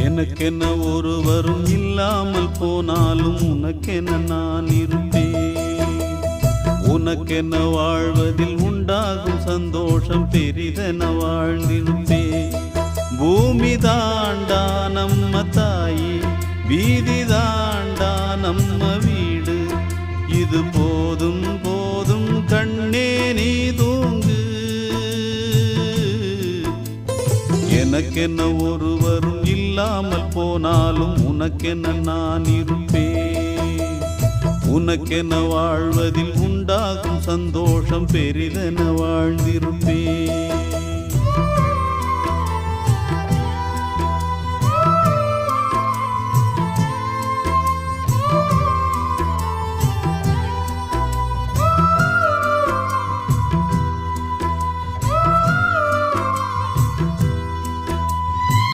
எனக்கென்ன ஒருவரும் இல்லாமல் போனாலும் உனக்கென்ன நான் இருப்பேன். உனக்கென்ன வாழ்வதில் உண்டாகும் சந்தோஷம் பெரிதென வாழ்ந்திருப்பேன். பூமி தாண்டா நம்ம தாயி, வீதி தாண்டா நம்ம வீடு. இது போதும் போதும் கண்ணே நீ தூங்கு. எனக்கென்ன ஒருவரும் இல்லாமல் போனாலும் உனக்கென்ன நான் இருப்பேன். உனக்கென்ன வாழ்வதில் உண்டாகும் சந்தோஷம் பெரிதென வாழ்ந்திருப்பேன்.